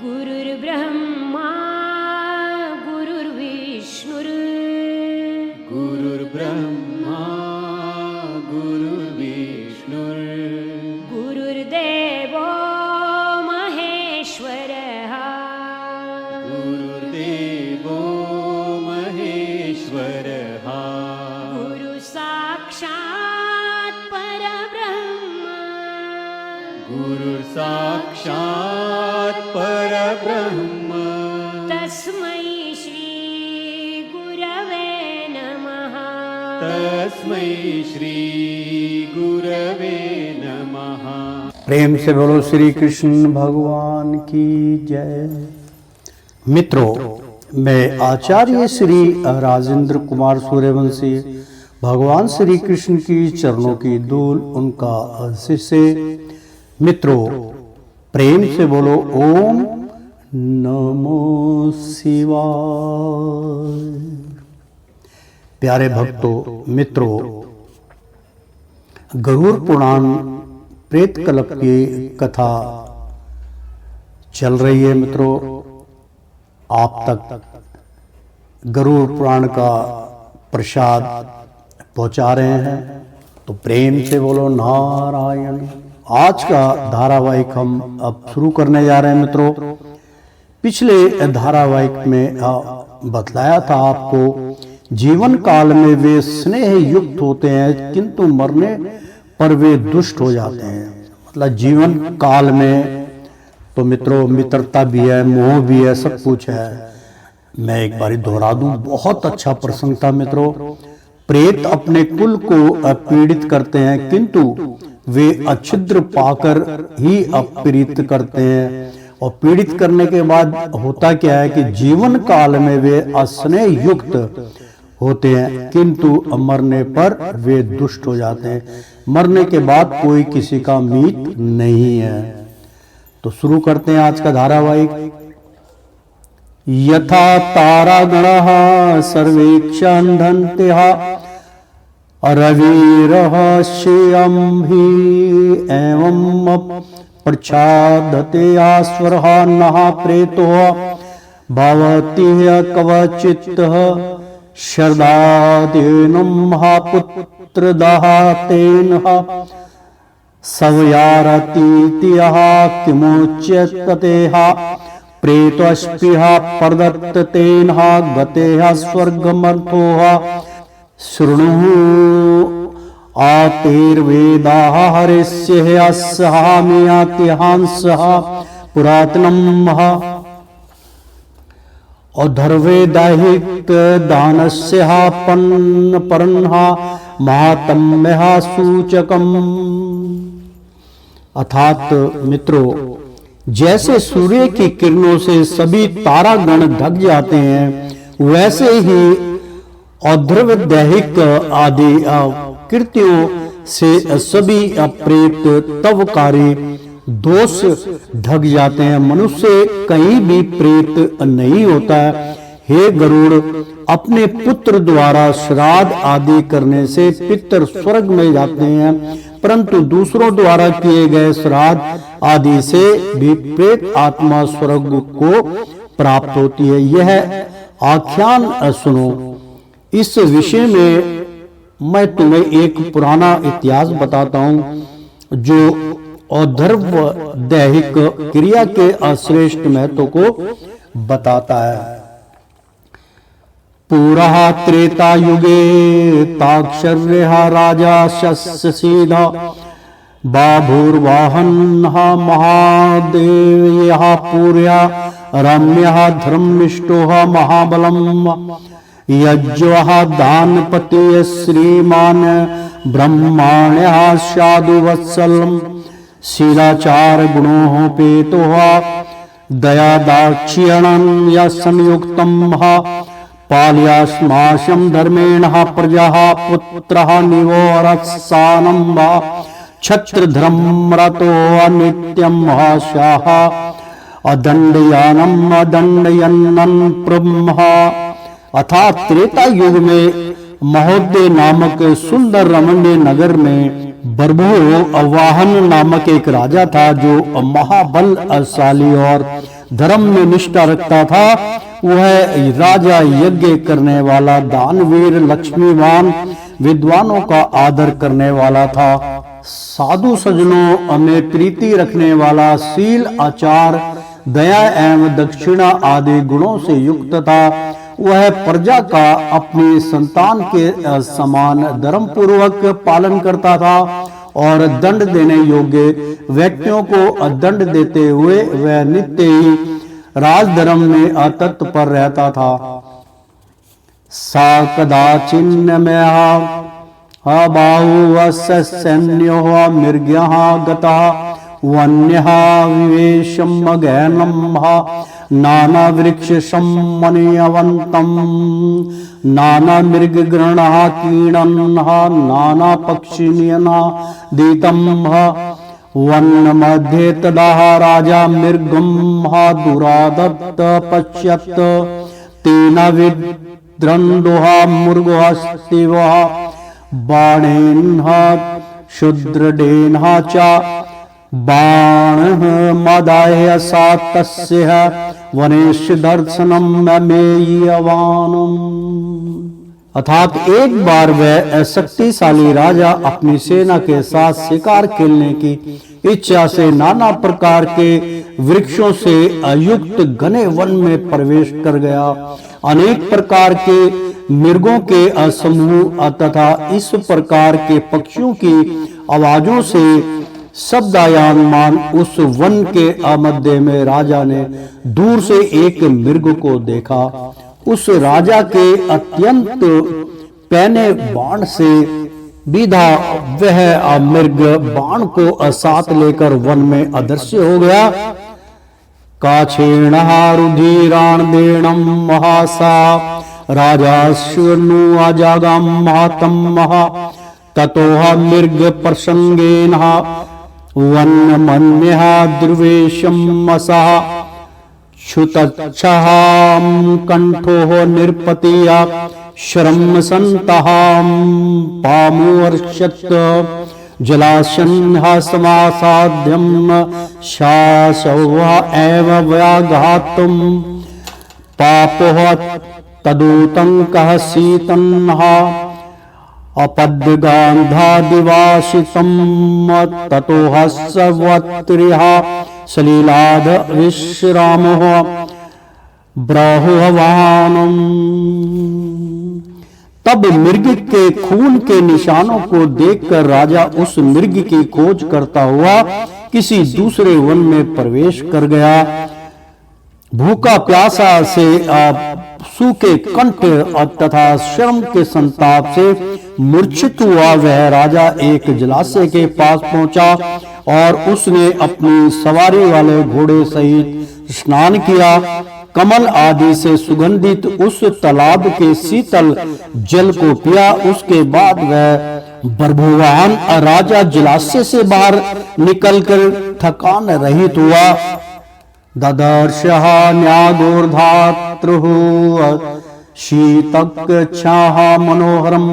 गुरुर्ब्रह्मा गुरुर्विष्णुर् गुरुर्ब्रह्मा गुरुर्विष्णुर् गुरुर्देवो महेश्वरः गुरुर्देवो महेश्वरः गुरुसाक्षात् परब्रह्म गुरुर्साक्षात् परब्रह्म तस्मै श्री गुरवे नमः तस्मै श्री गुरवे नमः। प्रेम से बोलो श्री कृष्ण भगवान की जय। मित्रों, मैं आचार्य श्री राजेंद्र कुमार सूर्यवंशी भगवान श्री कृष्ण की चरणों की धूल उनका शिष्य। मित्रों, प्रेम से बोलो ओम नमो शिवाय। प्यारे भक्तों, मित्रों, गरुड़ पुराण प्रेत कल्प की कथा चल रही है। मित्रों, आप तक गरुड़ पुराण का प्रसाद पहुंचा रहे हैं, तो प्रेम से बोलो नारायण। आज का धारावाहिक हम अब शुरू करने जा रहे हैं। मित्रों, पिछले धारावाहिक में बतलाया था आपको, जीवन काल में वे स्नेह युक्त होते हैं, किंतु मरने पर वे दुष्ट हो जाते हैं। मतलब जीवन काल में तो मित्रों मित्रता भी है, मोह भी है, सब कुछ है। मैं एक बारी दोहरा दूं, बहुत अच्छा प्रसंग था मित्रों। प्रेत अपने कुल को पीड़ित करते हैं, किंतु वे अच्छिद्र पाकर ही अपीड़ित करते हैं, और पीड़ित करने के बाद होता क्या है कि जीवन काल में वे अस्नेह युक्त होते हैं, किंतु मरने पर वे दुष्ट हो जाते हैं। मरने के बाद कोई किसी का मीत नहीं है। तो शुरू करते हैं आज का धारावाहिक। यथा तारागणः सर्वेक्षन्धन्त्यः रविरहस्यम्भि एवं प्रच्छादते आस्वरः नः प्रेतो भवति कवचित् शर्दादेनं महापुत्रदातेन सवयारतीत्यः किमुच्यतेह प्रेतस्पृह प्रदत्तेन गतेः स्वर्गमर्थोः शृणु आतेर्वेदाः हरिष्ये अस्हामियातिहांसः पुरातनम् औधर्वेदाहित दानस्य परन्ः महात्म्यः सूचकम्। अर्थात मित्रों, जैसे सूर्य की किरणों से सभी तारागण ढक जाते हैं, वैसे ही औध्रवदैहिक आदि कृत्यों से सभी प्रेत तवकारी दोष ढक जाते हैं। मनुष्य कहीं भी प्रेत नहीं होता है। हे गरुड़, अपने पुत्र द्वारा श्राद्ध आदि करने से पितर स्वर्ग में जाते हैं, परंतु दूसरों द्वारा किए गए श्राद्ध आदि से भी प्रेत आत्मा स्वर्ग को प्राप्त होती है। यह आख्यान सुनो। इस विषय में मैं तुम्हें एक पुराना इतिहास बताता हूं, जो औधर्व दैहिक क्रिया के अश्रेष्ठ महत्व को बताता है। पुरः त्रेता युगे ताक्षर्यः राजा शस्यसीधा बाभूर्वाहनः महादेव्यः पूर्या रम्यः धर्मनिष्ठो महाबलम् यज्वः दानपति श्रीमान ब्रह्माण्यः साधुवत्सलम् शीलाचार गुणोपेतो दया दाक्षिण्यं यः संयुक्तं पालयास्माशं धर्मेण प्रजा पुत्रः निवोरत्सानं वा छत्रधर्मरतो नित्यं स्याः अदण्डयानम् अदण्डयन्नं ब्रह्म। अर्थात त्रेता युग में महोदय नामक सुंदर रमणीय नगर में बरभो अवाहन नामक एक राजा था जो महाबलशाली और धर्म में निष्ठा रखता था। वह राजा यज्ञ करने वाला, दानवीर, लक्ष्मीवान, विद्वानों का आदर करने वाला था, साधु सज्जनों में प्रीति रखने वाला, शील, आचार, दया एवं दक्षिणा आदि गुणों से युक्त था। वह प्रजा का अपनी संतान के समान धर्म पूर्वक पालन करता था और दंड देने योग्य व्यक्तियों को दंड देते हुए वह नित्य ही राजधर्म में अतत्पर रहता था। सा कदाचिन्न में बाहु सैन्यो मृग्यः गतः वन्यः विवेशम गहनम नाना वृक्ष सम्मनीयवंतम नाना मृग गृणः कीणन्ः नाना पक्षी नियनादितं वन मध्ये तदा राजा मृगं दुरादत्त पश्यत् तेन विद्रन्दुः मृगस्तिवः बाणेन शूद्रडेन च बाणः मदाय सा तस्य वनेश दर्शनम मेयवानम। अर्थात एक बार वह शक्तिशाली राजा अपनी सेना के साथ शिकार खेलने की इच्छा से नाना प्रकार के वृक्षों से युक्त घने वन में प्रवेश कर गया। अनेक प्रकार के मृगों के समूह तथा इस प्रकार के पक्षियों की आवाजों से शब्दायमान उस वन के मध्य में राजा ने दूर से एक मृग को देखा। उस राजा के अत्यंत पैने बाण से विधा वह मृग बाण को साथ लेकर वन में अदृश्य हो गया। काछेण रुधिराण देणम महासा राजाश्वनु अजागम महातम ततोह मृग प्रसंगेन वन मन्यः द्रुवेशम असा क्षुतच्छाम कंठो निर्पतिया श्रम संतहाम पामुवर्षत् जलाशन्हा समासाध्यम शासवा एव व्याघातुम पापोह तदूतंकः शीतन्हा अपद्गांधादिवासितम ततो हस्वत्रिह सलीलाद विश्रामः ब्राहुवानम। तब मृग के खून के निशानों को देखकर राजा उस मृग की खोज करता हुआ किसी दूसरे वन में प्रवेश कर गया। भूखा प्यासा से सूखे कंठ तथा श्रम के संताप से मूर्छित हुआ वह राजा एक जलाशय के पास पहुंचा और उसने अपनी सवारी वाले घोड़े सहित स्नान किया। कमल आदि से सुगंधित उस तालाब के शीतल जल को पिया। उसके बाद वह बर्भुवान राजा जलाशय से बाहर निकलकर थकान रहित हुआ। ददर्शः न्यागोर्धातृः शीतक्षाः मनोहरं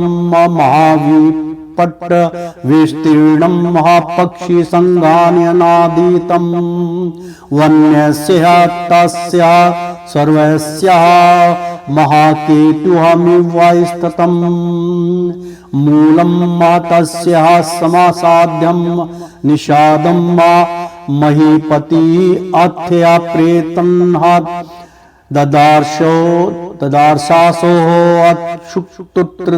महाविपट्ट विस्तीर्णं महापक्षी संगान्यनादितं वन्यस्य तस्य सर्वस्य महाकेतुहमिवास्ततं मूलं तस्य समासाध्यं निषादं महीपति अथ्या प्रेतन्हा ददार्शासो अक्षुत्त्र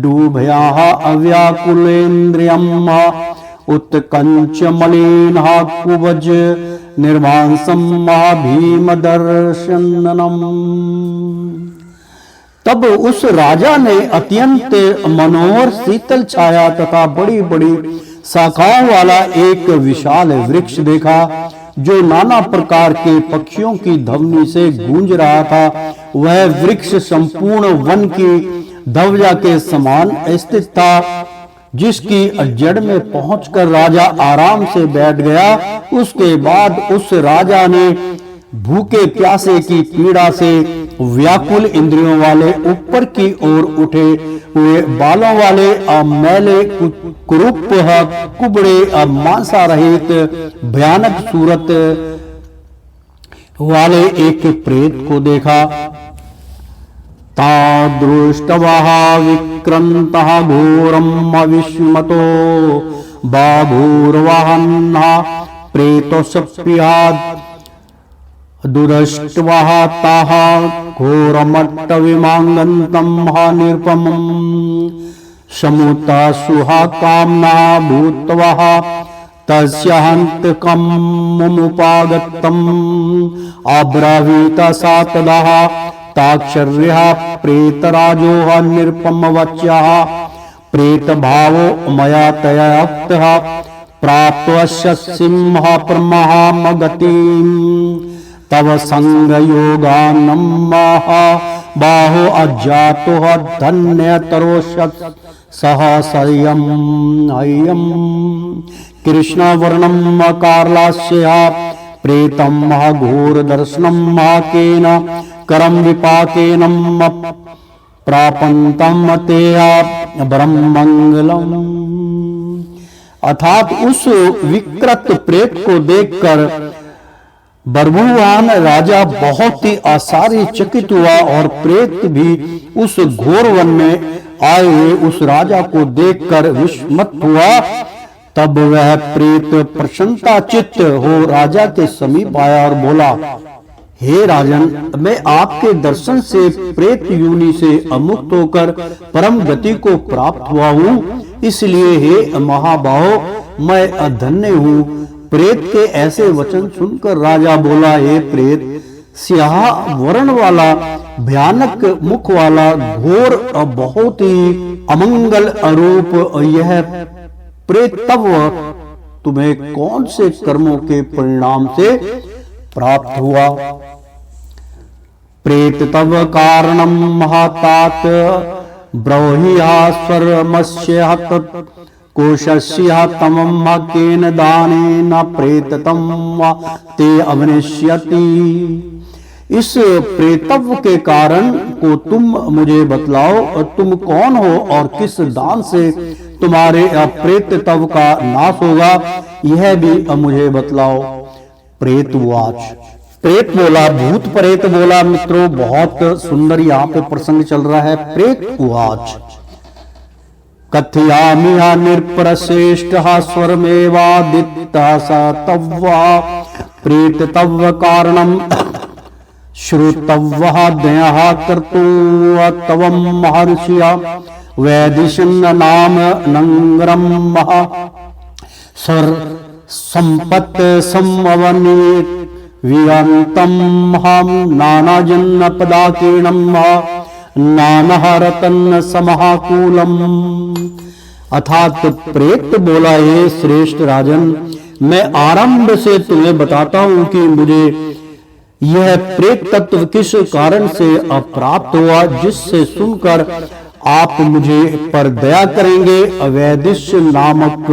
डूभयाः अव्याकुलेन्द्रियम् उत्कंच मलिनः कुवज निर्मांसं भीमदर्शनम्। तब उस राजा ने अत्यंत मनोहर शीतल छाया तथा बड़ी बड़ी शाखाओं वाला एक विशाल वृक्ष देखा, जो नाना प्रकार के पक्षियों की ध्वनि से गूंज रहा था। वह वृक्ष संपूर्ण वन की ध्वजा के समान स्थित था, जिसकी जड़ में पहुंचकर राजा आराम से बैठ गया। उसके बाद उस राजा ने भूखे प्यासे की पीड़ा से व्याकुल इंद्रियों वाले, ऊपर की ओर उठे हुए बालों वाले, मैले कुरूप कुबड़े मांसा रहित भयानक सूरत वाले एक प्रेत को देखा। तादृष्टवः विक्रन्तः घोरम् अविस्मतो बाभूर्वहन्नः प्रेतोऽस्प्रियात् दुरष्ट्वः ताः घोरमट्टविमाङ्गन्तम् निरुपमम् समुतः सुहाकाम्ना भूत्वः तस्य हन्तकम् मुमुपागतम् अब्रवीत सा तदः ताक्षर्यः प्रेतराजो निरुपमवच्यः प्रेतभावो मया तया उक्तः प्राप्तस्य सिंह प्रमहामगतिम् तव संगयोगानं बाहो अजातो धन्यतरोषत् सहसयम् अयम् कृष्णवर्णं कारलास्य प्रेतं घोर दर्शनं केन करम विपाकेन प्रापंतम तेया ब्रह्मंगलम। अर्थात उस विकृत प्रेत को देखकर बर्भुवान राजा बहुत ही आश्चर्यचकित हुआ, और प्रेत भी उस घोर वन में आए हुए उस राजा को देखकर विस्मित हुआ। तब वह प्रेत प्रसन्नता चित्त हो राजा के समीप आया और बोला, हे राजन, मैं आपके दर्शन से प्रेत योनि से अमुक्त होकर परम गति को प्राप्त हुआ हूँ, इसलिए हे महाबाहो, मैं अधन्य हूँ। प्रेत के ऐसे वचन सुनकर राजा बोला, हे प्रेत, स्याह वर्ण वाला, भयानक मुख वाला, घोर बहुत ही अमंगल अरूप यह प्रेत तब तुम्हें कौन से कर्मों के परिणाम से प्राप्त हुआ? प्रेत तव कारणम महातात ब्रह्मिहास्वरमस्य कोशस्य तमम केन दानेन प्रेततम ते अवनिष्यति। इस प्रेतत्व के कारण को तुम मुझे बतलाओ, और तुम कौन हो और किस दान से तुम्हारे प्रेतत्व का नाश होगा, यह भी मुझे बतलाओ। प्रेतवाच, प्रेत बोला, भूत प्रेत बोला। मित्रों, बहुत सुंदर यहाँ पे प्रसंग चल रहा है। प्रेतवाच, कथयामि निर्प्रश्रेष्ठः स्वरमेवादित्यः स तव्वा प्रेतत्व कारणम् श्रुतव्वः दयः कर्तुं तवं महर्षिया वैदिशन्न नाम नंगरम महा स्वर संपत् समवनीत वियंतम हम नानाजन्न पदाकीर्णम नानहरतन समहाकूलम। अर्थात प्रेत बोला, हे श्रेष्ठ राजन, मैं आरंभ से तुम्हें बताता हूं कि मुझे यह प्रेत तत्व किस कारण से अप्राप्त हुआ, जिससे सुनकर आप मुझे पर दया करेंगे। अवैदिश नामक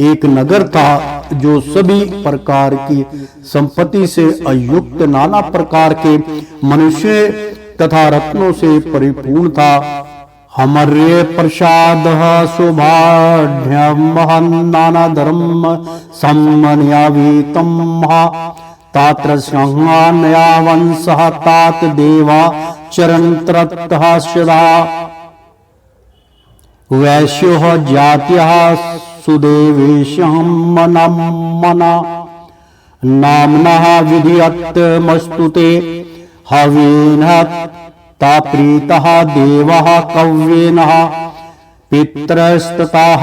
एक नगर था, जो सभी प्रकार की संपत्ति से अयुक्त, नाना प्रकार के मनुष्य तथा रत्नों से परिपूर्ण था। हमर्ये प्रसाद शुभाढ्यम नाना धर्म सम्मन्यावीतम तात्र संहानया वंशः तात देवा चरन्त्रतः सदा वैश्यो जात्यः सुदेवेशं मनम मना नाम्नः विधियत् मस्तुते हवीनः ताप्रीतः देवः कव्येनः पितरस्ततः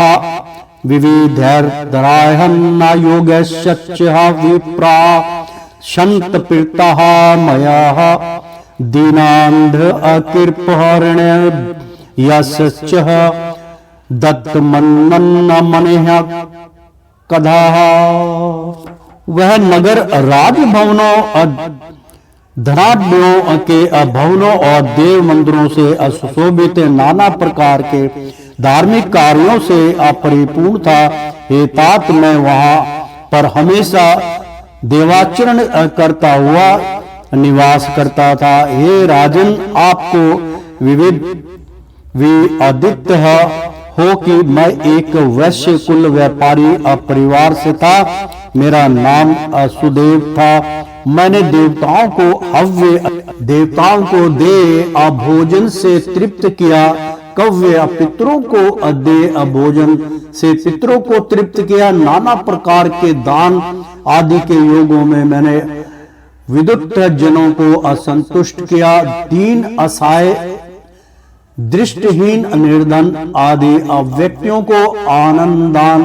विविधैर्दराहन्न योगस्य विप्रा शन्तपीतः मयः दीनांध अकृपहृण्य यश्च दत्त मन्नन्न मनेह कधा। वह नगर राजभवनों धनाढ्यों के भवनों और देव मंदिरों से सुशोभित नाना प्रकार के धार्मिक कार्यों से अपरिपूर्ण था। हे तात, मैं वहां पर हमेशा देवाचरण करता हुआ निवास करता था। हे राजन, आपको विदित हो कि मैं एक वैश्य कुल व्यापारी परिवार से था। मेरा नाम सुदेव था। मैंने देवताओं को दे भोजन से तृप्त किया, कव्य पितरों को दे भोजन से पितरों को तृप्त किया। नाना प्रकार के दान आदि के योगों में मैंने विदुत जनों को असंतुष्ट किया। दीन असहाय दृष्टिहीन निर्धन आदि व्यक्तियों को अनुदान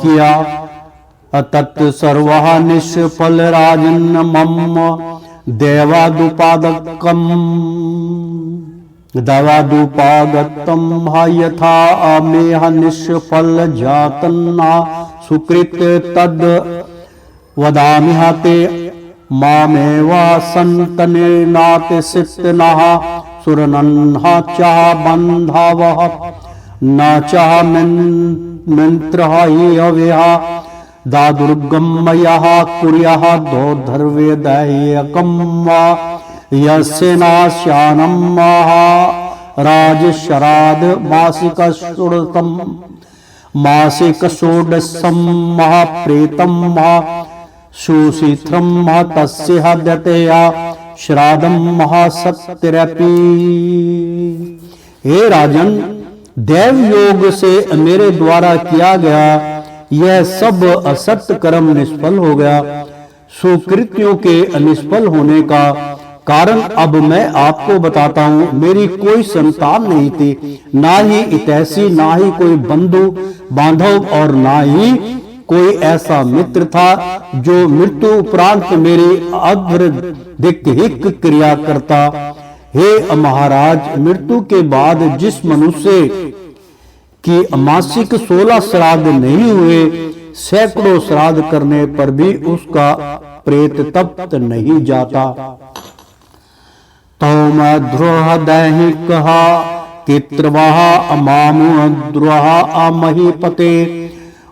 किया। तत् सर्वः निष्फल राजन मम देवादुपागतम यथा अमेह निष्फल जातन्ना सुकृत तद वदामि ते मामेवा संतनेनाति सिद्धनः सुरनन्हा चाह बंधावः न चाह मंत्रः यवेहा दादुर्गमयः कुर्यः दोधर्वेदयकं वा यस्य नास्यानं राजशराद मासिक षोडशं महाप्रेतं सुशीथ्रं तस्य हद्यतया श्राद्धं महासत्यरपि। हे राजन, देव योग से मेरे द्वारा किया गया यह सब असत्य कर्म निष्फल हो गया। सुकृत्यों के निष्फल होने का कारण अब मैं आपको बताता हूँ। मेरी कोई संतान नहीं थी, ना ही हितैषी, ना ही कोई बंधु बांधव और ना ही कोई ऐसा मित्र था जो मृत्यु उपरांत मेरी अग्रधिक क्रिया करता। हे महाराज, मृत्यु के बाद जिस मनुष्य की मासिक 16 श्राद्ध नहीं हुए, सैकड़ों श्राद्ध करने पर भी उसका प्रेत तप्त नहीं जाता। तौम द्रोह दैहिक कित्रवः अमामुद्रोह अमहीपते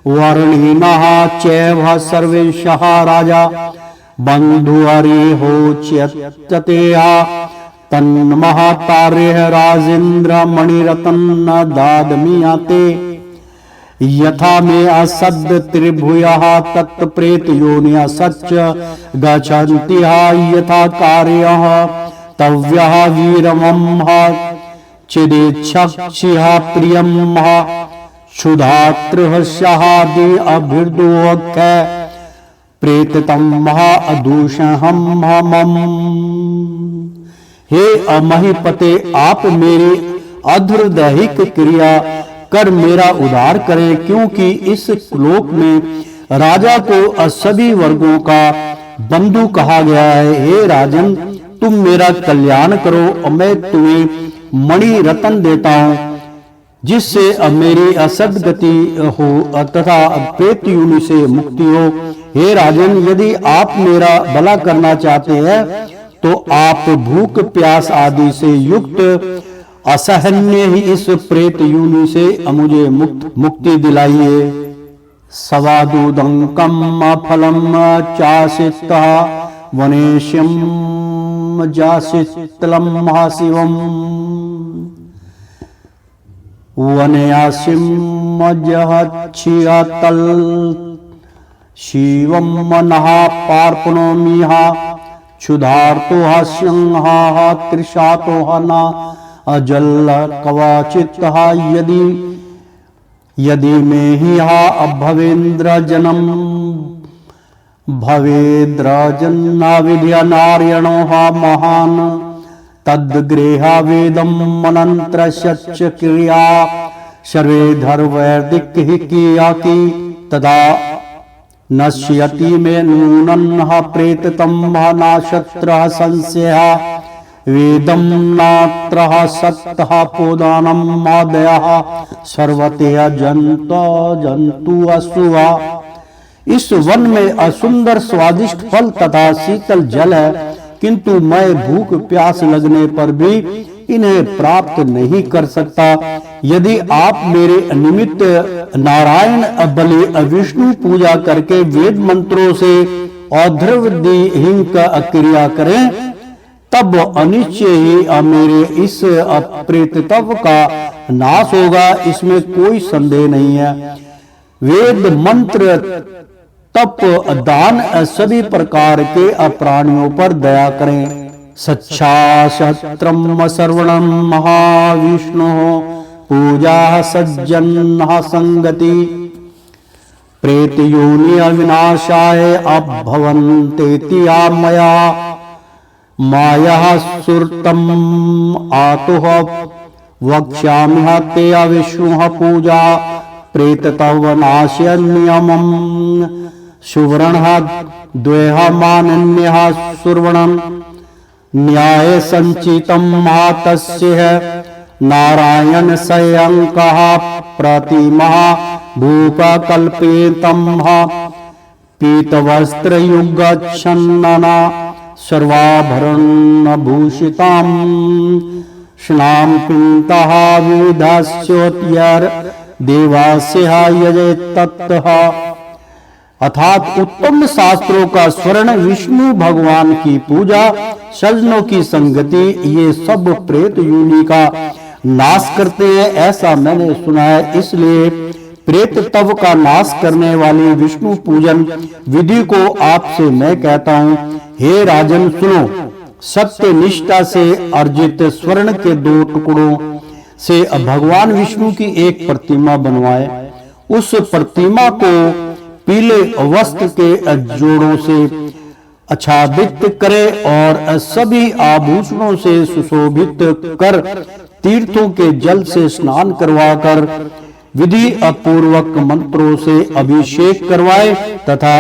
वर्णिनः चैव सर्वेशः राजा बन्धुहरिहोच्यतेया तन्महातार्यः राजेन्द्र मणिरत्न दादमीयते यथा मे असद् त्रिभुयः तत्प्रेत योनिः सच्च गच्छन्ति यथा कार्यः तव्यः वीरमः चिदेच्छक्षिः प्रियम् क्षुधातृहस्यादि अभिर्दोक्ष प्रेततम अदूषहम। हे अमहीपते, आप मेरी अधुर्दैहिक क्रिया कर मेरा उद्धार करें, क्योंकि इस लोक में राजा को सभी वर्गों का बंधु कहा गया है। हे राजन, तुम मेरा कल्याण करो और मैं तुम्हें मणि रत्न देता हूँ, जिससे मेरी असदगति हो तथा प्रेत योनि से मुक्ति हो। हे राजन, यदि आप मेरा भला करना चाहते हैं तो आप भूख प्यास आदि से युक्त असहन्य ही इस प्रेत योनि से मुझे मुक्ति दिलाइए। सवादुदंकम फलम चासितः वनेश्यम जासितलम महाशिवम वनयासिम जहच्छियतल शिवम मनः पार्पणोमिह क्षुधार्तो हास्यंहा तृषातो हना अजल कवचितः यदि मे हि भवेन्द्र जन्म भवेद्र जन्ना विद्या नारायणो महान तद्गृहा वेदम मनंत्र सच्च क्रिया सर्वे धर्वैर्दिक ही किया की तदा नश्यति मे नूनन्नः प्रेततम्भः नाशत्रः संशयः वेदं नात्रः सत्तः पोदानं मादयः सर्वतः जन्तु अशुवा। इस वन में असुंदर स्वादिष्ट फल तथा शीतल जल है, किंतु मैं भूख प्यास लगने पर भी इन्हें प्राप्त नहीं कर सकता। यदि आप मेरे निमित्त नारायण बलि विष्णु पूजा करके वेद मंत्रों से और्ध्वदिहीन क्रिया करें, तब अनिश्चय ही मेरे इस प्रेतत्व का नाश होगा, इसमें कोई संदेह नहीं है। वेद मंत्र, तप, दान सभी प्रकार के प्राणियों पर दया करें। सच्छाशत्रम श्रवणम महाविष्णु पूजा सज्जन संगति प्रेत योनि अविनाशाय अभवन्तेति मया माया सुरतम आतुः वक्ष्यामि ते अविष्णु पूजा प्रेततव नाश्य नियमम् सुवर्णः द्वेह मानन्यः सुवर्णम् न्याय संचितम् मातस्य नारायण स्वयंकः प्रतिमः भूपकल्पेतम् पीतवस्त्रयुगच्छन्नना सर्वाभरण भूषिताम् स्नाम पिन्तः विविधस्योत्यर देवास्य यजे तत्तः। अर्थात उत्तम शास्त्रों का स्वर्ण, विष्णु भगवान की पूजा, सज्जनों की संगति, ये सब प्रेत योनि का नाश करते हैं, ऐसा मैंने सुना है। इसलिए प्रेत तव का नाश करने वाली विष्णु पूजन विधि को आपसे मैं कहता हूँ। हे राजन सुनो, सत्य निष्ठा से अर्जित स्वर्ण के 2 टुकड़ों से भगवान विष्णु की एक प्रतिमा बनवाए। उस प्रतिमा को पीले वस्त्र के जोड़ों से आच्छादित करे और सभी आभूषणों से सुशोभित कर तीर्थों के जल से स्नान करवाकर विधि पूर्वक मंत्रों से अभिषेक करवाए तथा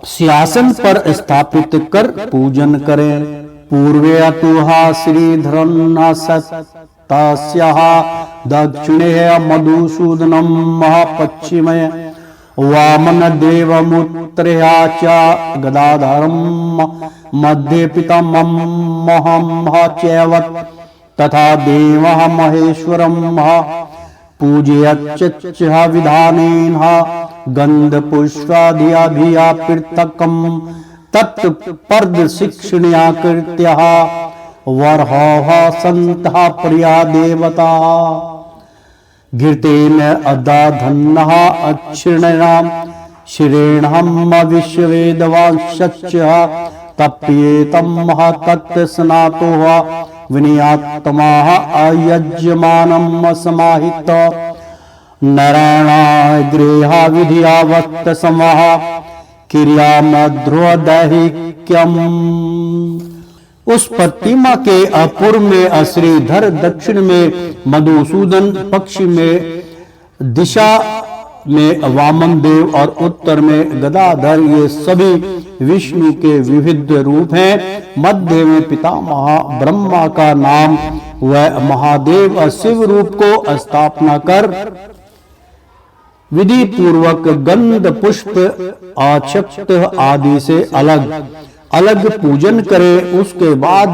सिंहासन पर स्थापित कर पूजन करें। पूर्वे अतुहा श्रीधरन्ना सत्तास्याः दक्षिणे मधुसूदनम महापश्चिमे वामन देवमुत्तरया च गदाधरम मध्ये पितामहं चैव तथा देवः महेश्वरम् पूजयच्च विधानेन गन्धपुष्पादिभिः पृथक्कं तत्पर्द शिक्षणया कृत्यः वरहः सन्तः प्रिया देवता घृतेन अदाधन्नः अच्छिणनां शिरेणहं विश्ववेदवांशच्च तप्येतं तत्स्नातोः विनयात्तमाः अयज्यमानं समाहित नराणाय गृहा विधियावत्त समः किर्यामध्रुवदैहिक्यम्। उस प्रतिमा के पूर्व में श्रीधर, दक्षिण में मधुसूदन, पश्चिम में दिशा में वामन देव और उत्तर में गदाधर, ये सभी विष्णु के विविध रूप हैं। मध्य में पितामह ब्रह्मा का नाम व महादेव शिव रूप को स्थापना कर विधि पूर्वक गंध पुष्प आचक्त आदि से अलग अलग पूजन करे। उसके बाद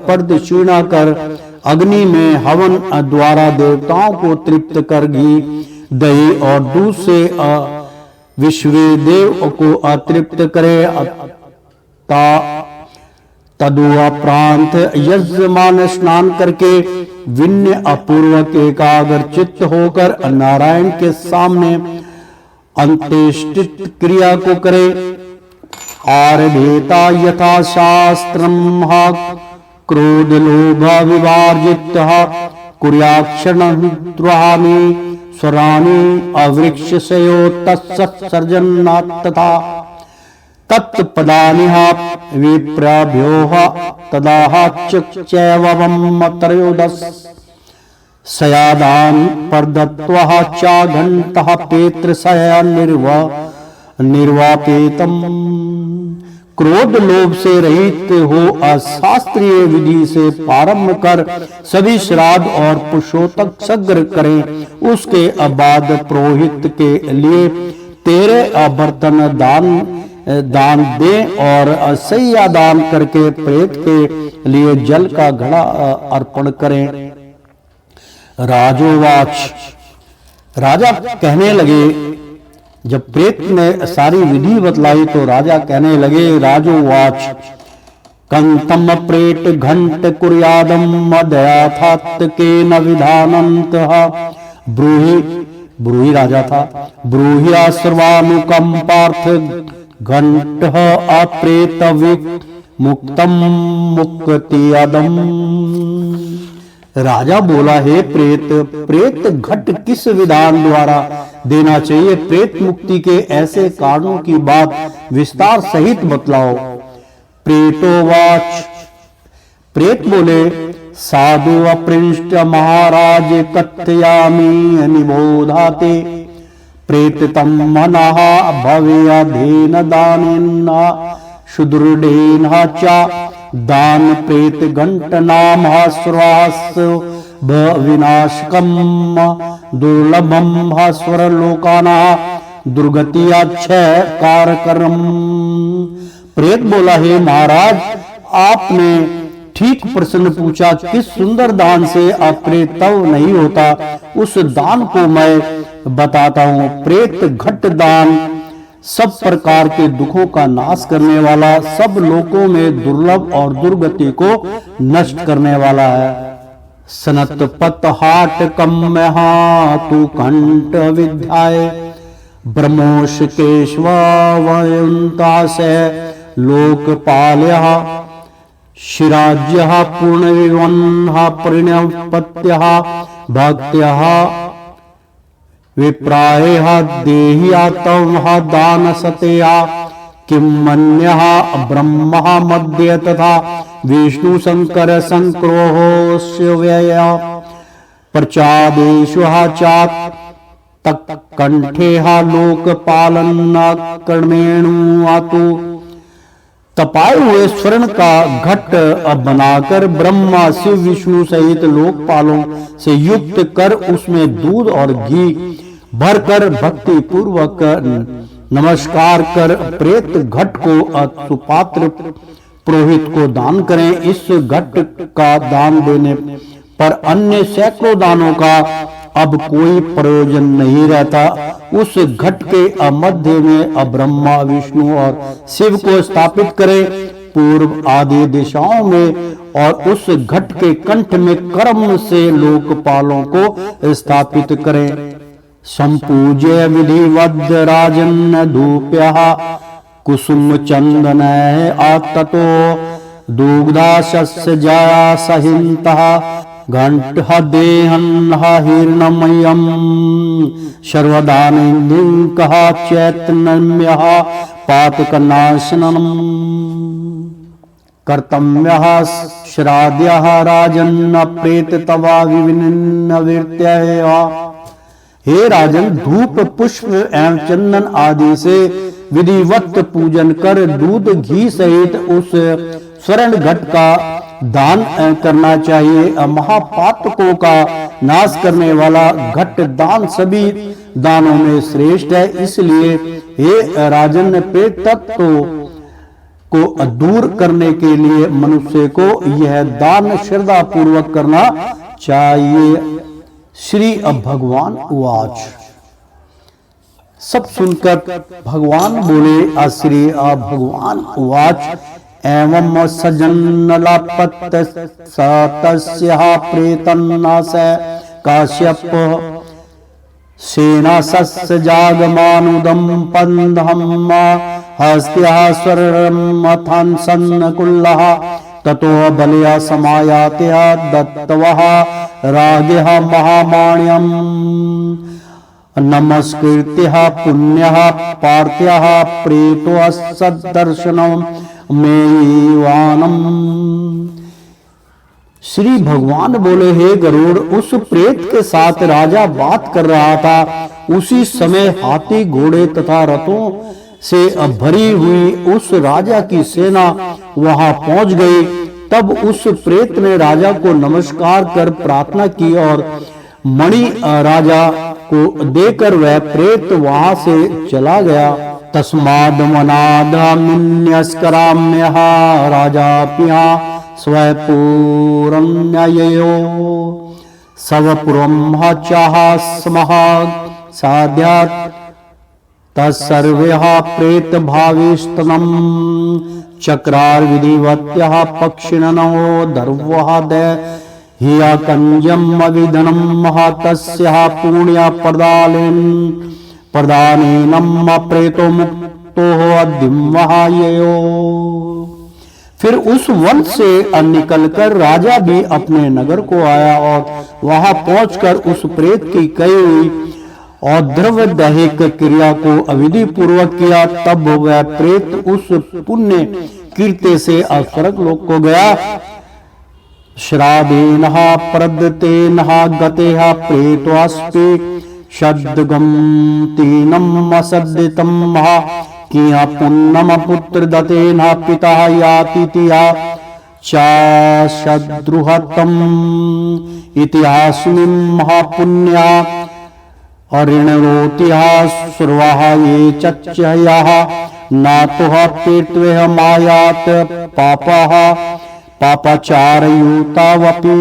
प्रदक्षिणा कर अग्नि में हवन द्वारा देवताओं को तृप्त कर घी, दही और दूध से विश्वदेव को अतृप्त करे। तदुपरांत यजमान स्नान करके विनय अपूर्वक एकाग्र चित्त होकर नारायण के सामने अंत्येष्टि क्रिया को करे। आरभेता यथा शास्त्रम क्रोध लोभ विवर्जित कुर्याक्षरद्वानि स्वराणि अवृक्षयो तत्सर्जनात् तथा तत्पदानि विप्राभ्योः तदाह चैवं त्रयोदश सयादान परदत्वः च घंटः पेत्र सया निर्व निर्वापेतम। क्रोध लोभ से रहित हो अशास्त्रीय विधि से प्रारंभ कर सभी श्राद्ध और पुरुषोत्तक सग्र करें। उसके बाद पुरोहित के लिए 13 बर्तन दान दें और सैया दान करके प्रेत के लिए जल का घड़ा अर्पण करें। राजोवाच, राजा कहने लगे, जब प्रेत ने सारी विधि बतलाई तो राजा कहने लगे, राजोवाच कंतम प्रेत घंट कुर्यादम मदयाथात के न विधानंत। ब्रूहि राजा था। ब्रूहिया सर्वानुकम पार्थ घंट अप्रेत मुक्तम मुक्तियदम। राजा बोला, हे प्रेत घट किस विधान द्वारा देना चाहिए? प्रेत मुक्ति के ऐसे कारणों की बात विस्तार सहित बतलाओ। प्रेतोवाच, प्रेत बोले, साधु अपृष्ट महाराज कथयामि निबोधाते। प्रेततम मनः भवेयधेन दानेन सुदृढ़ेन च दान प्रेत घंट नाम श्वास विनाशकम दुर्लभम स्वर लोकाना दुर्गतिया क्षय कारकरम। प्रेत बोला, हे महाराज, आपने ठीक प्रश्न पूछा। किस सुंदर दान से अप्रेत तव नहीं होता, उस दान को मैं बताता हूं। प्रेत घट दान सब प्रकार के दुखों का नाश करने वाला, सब लोकों में दुर्लभ और दुर्गति को नष्ट करने वाला है। सनत पत हाट कम तु कंठ विद्याय ब्रह्मोष केशवयंता से लोकपालय शिराज्य पूर्ण विवन्न परिणपत्य भक्त्य विप्रायः देहिया तव दान सतेया किम मन्यः ब्रह्म मध्य तथा विष्णु शंकर संक्रोहोस्य व्यय प्रचादेशु चात तक कंठे लोकपालन कर्मेणु आतु। तपाए हुए स्वर्ण का घट बनाकर ब्रह्मा शिव विष्णु सहित लोकपालों से युक्त कर उसमें दूध और घी भरकर भक्ति पूर्वक नमस्कार कर प्रेत घट को सुपात्र पुरोहित को दान करें। इस घट का दान देने पर अन्य सैकड़ों दानों का अब कोई प्रयोजन नहीं रहता। उस घट के मध्य में ब्रह्मा विष्णु और शिव को स्थापित करें, पूर्व आदि दिशाओं में, और उस घट के कंठ में कर्म से लोकपालों को स्थापित करें। संपूज्य विधिवद राजन धूप्य कुसुम चंदन आततो दुग्धा शस्य जया सहिंता घंट देहन हिरणमयम सर्वदानिंदिं चैतन्य पातकनाशनम कर्तव्यः श्राद्धयः राजन् प्रेत तवा विभिन्न वृत्तयः। हे राजन, धूप पुष्प एवं चंदन आदि से विधिवत पूजन कर दूध घी सहित उस स्वर्ण घट का दान करना चाहिए। महापातकों का नाश करने वाला घट दान सभी दानों में श्रेष्ठ है। इसलिए हे राजन, प्रेत तत्व को दूर करने के लिए मनुष्य को यह दान श्रद्धा पूर्वक करना चाहिए। श्री भगवान उवाच। सब सुनकर भगवान बोले, श्री भगवान उवाच एवं सजन्नलापत सतस्यः प्रेतन्नास काश्यप सेनासस्य जागमानुदं पंधम हस्त्यः स्वरमथन सन्नकुल्लः ततो बलया समायात्यः दत्तवः रागः महामाण्यम् नमस्कृत्यः पुण्यः पार्थ्यः प्रेतो सद्दर्शनम् मेवानम। श्री भगवान बोले, हे गरुड़, उस प्रेत के साथ राजा बात कर रहा था। उसी समय हाथी घोड़े तथा रथों से भरी हुई उस राजा की सेना वहां पहुंच गई। तब उस प्रेत ने राजा को नमस्कार कर प्रार्थना की और मणि राजा को देकर वह प्रेत वहां से चला गया। तस्माद मनादमिन्यस्कराम्य राजा पिया स्वयपूरं न्यायो सवपुरं चाह स्मः साध्यात् तत्सर्वेह प्रेत भावेस्तनम चक्रार विधिवत्यः पक्षिणनो दर्वः हिया कंजम अविधनम महतस्यः पुण्य प्रदानेनम प्रेतो मुक्तो अद्यमहायो। फिर उस वन से निकलकर राजा भी अपने नगर को आया और वहां पहुंचकर उस प्रेत की कही हुई और द्रव्य दैहिक क्रिया को अविधि पूर्वक किया। तब वह प्रेत उस पुण्य कीर्ति से स्वर्ग लोक को गया। श्रादेन प्रदतेन गतेह प्रेतोऽस्ति शब्दगम तीनम असद्दितम किया पुण्यम पुत्र दतेन पिता यातिथिया चाशद्रुहतम इतिहास्मिन् महापुण्या अरिणरोतिहा सुरवाः ये चच्चयाः नातुः पेत्वेह मायात पापः पापाचारयुतावपि।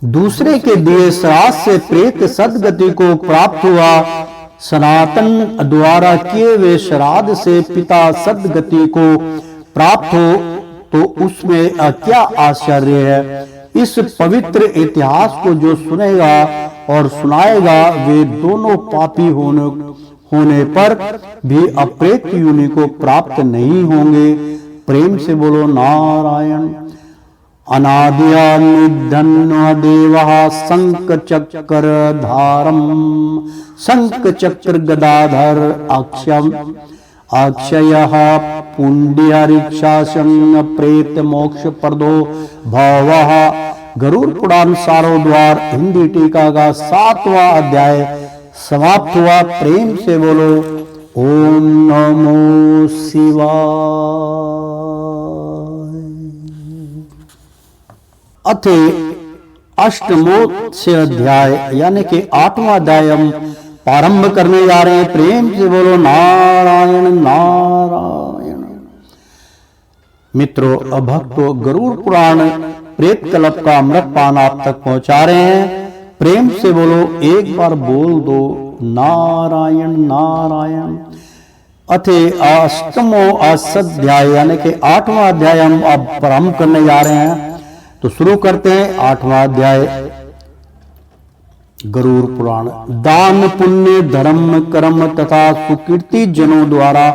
दूसरे के दिए श्राद्ध से प्रेत सद्गति को प्राप्त हुआ। सनातन द्वारा किए हुए श्राद्ध से पिता सद्गति को प्राप्त हो तो उसमें क्या आश्चर्य है। इस पवित्र इतिहास को जो सुनेगा और सुनाएगा वे दोनों पापी होने पर भी अप्रेत योनि को प्राप्त नहीं होंगे। प्रेम से बोलो नारायण। अनादिया निधन्य देवः शंख चक्र धारम शंख चक्र गदाधर अक्षयः पुण्डरीक्षासन प्रेत मोक्ष प्रदो भवः। गरुड़ पुराण सारोद्वार हिंदी टीका का 7वां अध्याय समाप्त हुआ। प्रेम से बोलो ओम नमो शिवाय। अथ अष्टमोत्स्य अध्याय यानी कि 8वां अध्याय हम प्रारंभ करने जा रहे हैं। प्रेम से बोलो नारायण नारायण। मित्रों भक्तों, गरुड़ पुराण प्रेत कल्प का अमृत पान आप तक पहुंचा रहे हैं। प्रेम से बोलो एक बार बोल दो नारायण नारायण। अथ अष्टमो अध्याय यानी कि 8वां अध्याय हम अब प्रारंभ करने जा रहे हैं। तो शुरू करते हैं 8वां अध्याय। गरुड़ पुराण। दान पुण्य धर्म कर्म तथा सुकीर्ति जनों द्वारा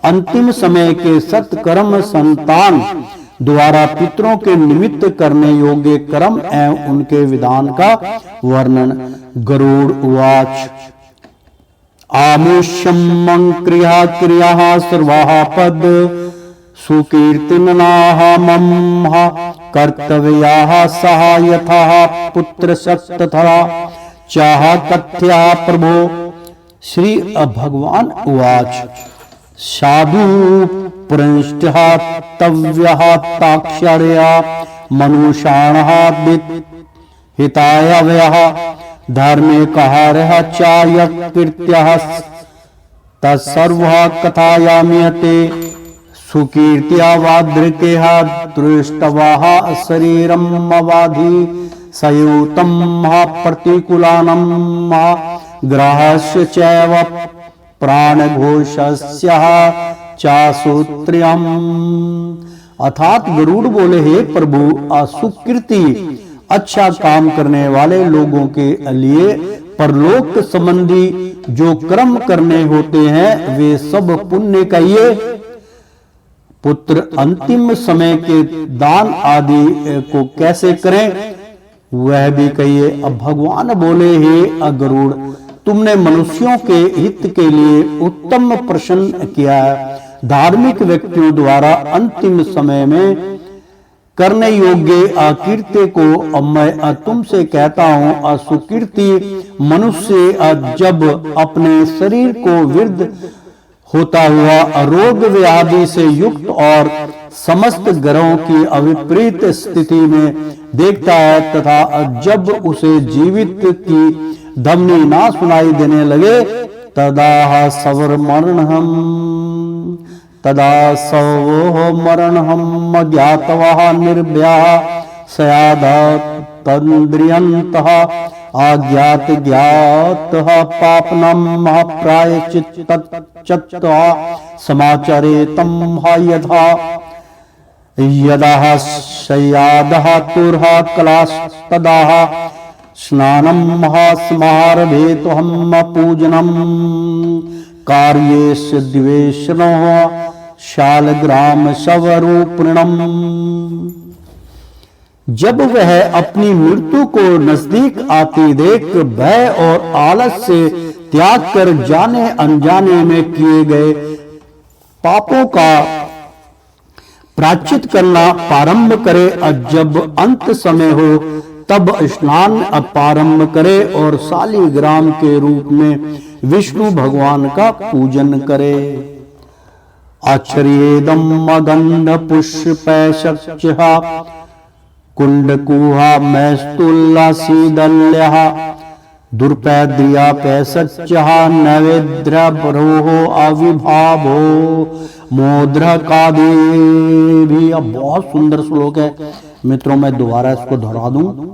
अंतिम समय के सत्कर्म संतान द्वारा पितरों के निमित्त करने योग्य कर्म एवं उनके विधान का वर्णन। गरुड़ उवाच आमुष्यं क्रिया क्रिया सर्वाः पद सुकीर्तिनाः मम कर्तव्याः सहायथा पुत्र सत्तथा चाह कथ्या प्रभो। श्री भगवान उवाच साधु पुरंष्टः तव्यः ताक्षर्या मनुषाणः हिताय व्यः धर्मेकहारः चायत्कृत्यः तत्सर्वः कथायाम्यते। सुकीर्त्या वादृकेः दृष्टवाः शरीरम् अवाधि सयुतं प्रतिकूलानं ग्रहस्य चैव प्राणघोषस्य चासूत्र्यम्। अर्थात गरुड़ बोले हे प्रभु, असुकीर्ति अच्छा काम करने वाले लोगों के लिए परलोक संबंधी जो कर्म करने होते हैं वे सब पुण्य कहिए। पुत्र अंतिम समय के दान आदि को कैसे करें वह भी कहिए। अब भगवान बोले हे गरुड़, तुमने मनुष्यों के हित के लिए उत्तम प्रश्न किया है। धार्मिक व्यक्तियों द्वारा अंतिम समय में करने योग्य अकीर्ति को मैं तुमसे कहता हूँ। असुकीर्ति मनुष्य जब अपने शरीर को वृद्ध होता हुआ अरोग व्याधि से युक्त और समस्त ग्रहों की अविपरीत स्थिति में देखता है, तथा जब उसे जीवित की धमनी ना सुनाई देने लगे तदा सवर्मरणहम ज्ञातवा निर्भया सयादा तंद्रियंतः आज्ञात ज्ञात पापनम महाप्रायश्चित्त समाचरे तम यथा यदा शय्यादः तुर्हा कलास्तदाः स्नानं महास्मारभेतुहं पूजनं कार्येश द्वेषणो शालग्राम शवरूपिणम्। जब वह अपनी मृत्यु को नजदीक आती देख भय और आलस से त्याग कर जाने अनजाने में किए गए पापों का प्रायश्चित करना प्रारंभ करे, और जब अंत समय हो तब स्नान प्रारंभ करे और शालिग्राम के रूप में विष्णु भगवान का पूजन करे। आचर्येदम गंध पुष्पैशक्ष्यः कुंडकुहा मैस्तुल्लासीदल्यः दुर्पैद्रिया पैसच्यः नैवेद्य बरोहो अविभावो मोद्रकादि भी। अब बहुत सुंदर श्लोक है मित्रों, मैं दोबारा इसको दोहरा दूं।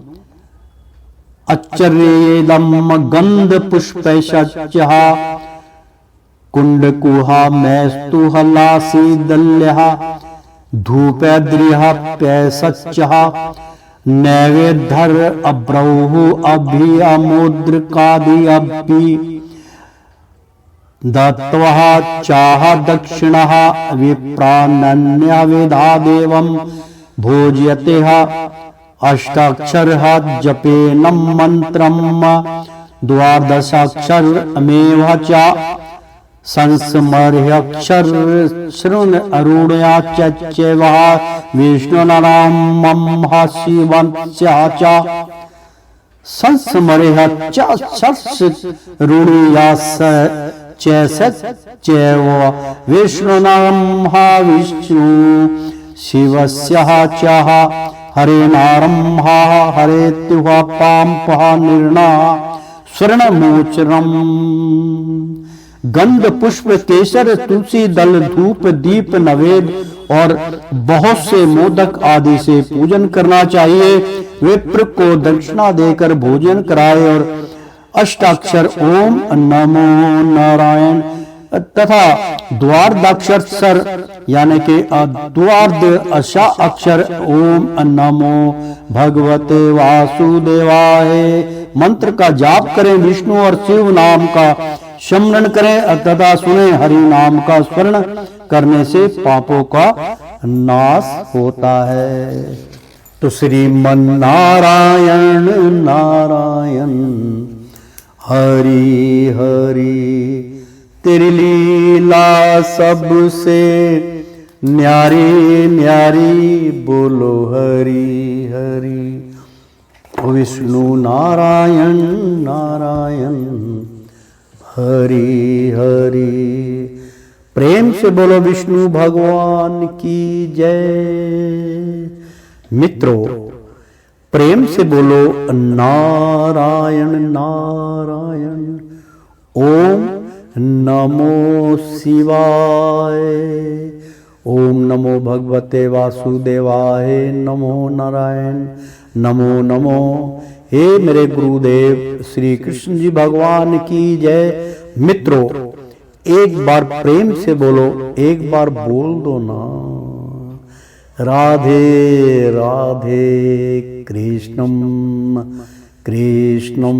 आचर्येदम गंध पुष्पैशक्ष्यः कुंडकुहा मैस्तुल्लासीदल्यः धूपैद्रियः पैसच्यः नैवेद्यर अब्रौहु अभियमुद्रकादि अभि दत्त्वा चाह दक्षिणः विप्रानन्यविधा देवं भोज्यते अष्टाक्षरः जपेनं मंत्रं द्वादशाक्षरमेव च संस्मर्ह्यक्षर शृण अरुणया चैव विष्णुनामं शिवस्य च संस्मर्ह्यक्षरुणया चैव विष्णुनामं विष्णु शिवस्य च हरे नारं हरेत्युः पाम्पः निर्णा स्वर्णमोचरम्। गंध पुष्प केसर तुलसी दल धूप दीप नवेद और बहुत से मोदक आदि से पूजन करना चाहिए। विप्र को दक्षिणा देकर भोजन कराए और अष्टाक्षर ओम नमो नारायण तथा द्वादशाक्षर यानी कि द्वार्ध अक्षर ओम नमो भगवते वासुदेवाय मंत्र का जाप करें। विष्णु और शिव नाम का स्मरण करें तथा सुने हरि नाम का स्मरण करने से पापों का नाश होता है। तो श्रीमन नारायण नारायण हरि हरि तेरी लीला सबसे न्यारी न्यारी बोलो हरि हरि। विष्णु नारायण नारायण हरि हरि। प्रेम से बोलो विष्णु भगवान की जय। मित्रों प्रेम से बोलो नारायण नारायण। ओम नमो शिवाय। ओम नमो भगवते वासुदेवाय। नमो नारायण नमो नमो। हे मेरे गुरुदेव श्री कृष्ण जी भगवान की जय। मित्रों एक बार प्रेम से बोलो, एक बार बोल दो ना राधे राधे कृष्णम कृष्णम।